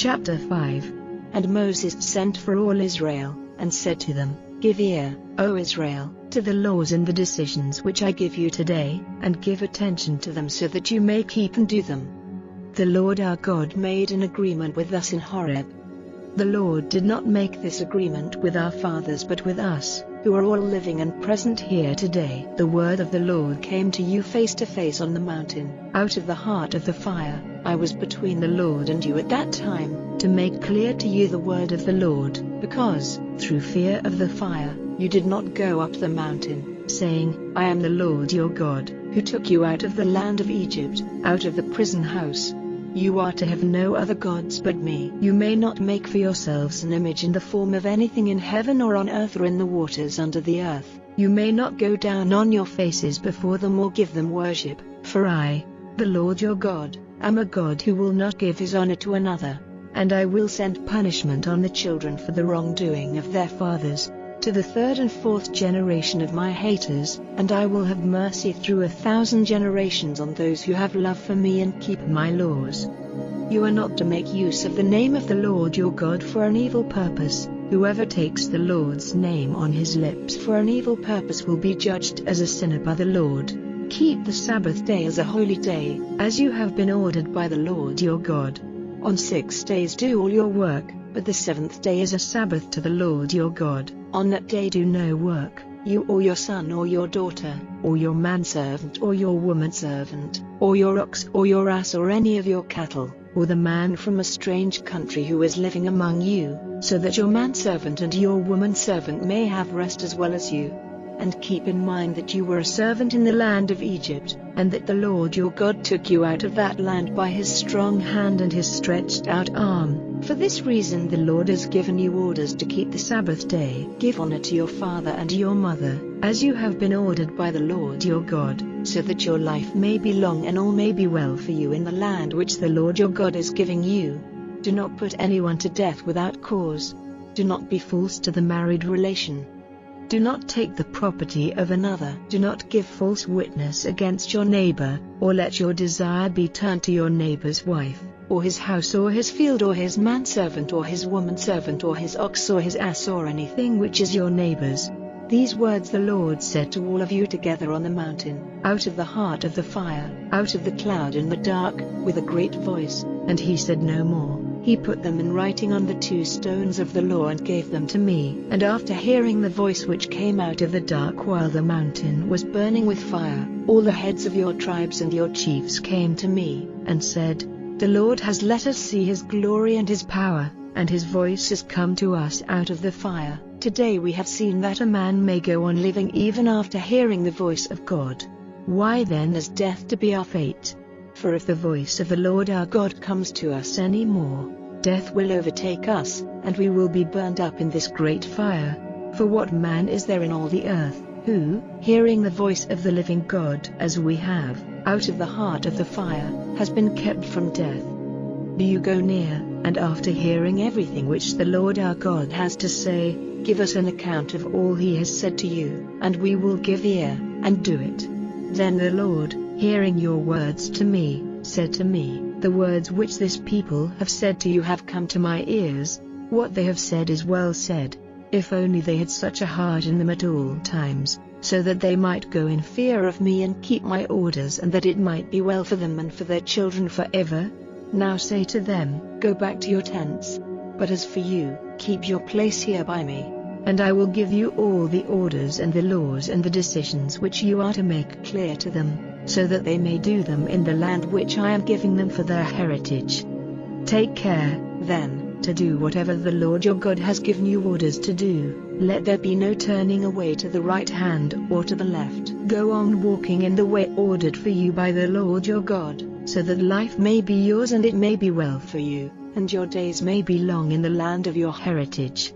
Chapter 5. And Moses sent for all Israel, and said to them, Give ear, O Israel, to the laws and the decisions which I give you today, and give attention to them so that you may keep and do them. The Lord our God made an agreement with us in Horeb. The Lord did not make this agreement with our fathers but with us, who are all living and present here today. The word of the Lord came to you face to face on the mountain, out of the heart of the fire. I was between the Lord and you at that time, to make clear to you the word of the Lord, because, through fear of the fire, you did not go up the mountain, saying, I am the Lord your God, who took you out of the land of Egypt, out of the prison house. You are to have no other gods but me. You may not make for yourselves an image in the form of anything in heaven or on earth or in the waters under the earth. You may not go down on your faces before them or give them worship, for I, the Lord your God, am a God who will not give his honor to another. And I will send punishment on the children for the wrongdoing of their fathers, to the third and fourth generation of my haters, and I will have mercy through 1,000 generations on those who have love for me and keep my laws. You are not to make use of the name of the Lord your God for an evil purpose. Whoever takes the Lord's name on his lips for an evil purpose will be judged as a sinner by the Lord. Keep the Sabbath day as a holy day, as you have been ordered by the Lord your God. On 6 days do all your work, but the seventh day is a Sabbath to the Lord your God. On that day do no work, you or your son or your daughter, or your manservant or your womanservant, or your ox or your ass or any of your cattle, or the man from a strange country who is living among you, so that your manservant and your womanservant may have rest as well as you. And keep in mind that you were a servant in the land of Egypt, and that the Lord your God took you out of that land by his strong hand and his stretched out arm. For this reason the Lord has given you orders to keep the Sabbath day. Give honor to your father and your mother, as you have been ordered by the Lord your God, so that your life may be long and all may be well for you in the land which the Lord your God is giving you. Do not put anyone to death without cause. Do not be false to the married relation. Do not take the property of another. Do not give false witness against your neighbor, or let your desire be turned to your neighbor's wife, or his house or his field or his manservant or his womanservant or his ox or his ass or anything which is your neighbor's. These words the Lord said to all of you together on the mountain, out of the heart of the fire, out of the cloud in the dark, with a great voice, and he said no more. He put them in writing on the 2 stones of the law and gave them to me. And after hearing the voice which came out of the dark while the mountain was burning with fire, all the heads of your tribes and your chiefs came to me, and said, The Lord has let us see his glory and his power, and his voice has come to us out of the fire. Today we have seen that a man may go on living even after hearing the voice of God. Why then is death to be our fate? For if the voice of the Lord our God comes to us any more, death will overtake us, and we will be burned up in this great fire. For what man is there in all the earth, who, hearing the voice of the living God as we have, out of the heart of the fire, has been kept from death? Do you go near, and after hearing everything which the Lord our God has to say, give us an account of all he has said to you, and we will give ear, and do it. Then the Lord, hearing your words to me, said to me, The words which this people have said to you have come to my ears. What they have said is well said. If only they had such a heart in them at all times, so that they might go in fear of me and keep my orders, and that it might be well for them and for their children forever. Now say to them, Go back to your tents. But as for you, keep your place here by me. And I will give you all the orders and the laws and the decisions which you are to make clear to them, so that they may do them in the land which I am giving them for their heritage. Take care, then, to do whatever the Lord your God has given you orders to do. Let there be no turning away to the right hand or to the left. Go on walking in the way ordered for you by the Lord your God, so that life may be yours and it may be well for you, and your days may be long in the land of your heritage.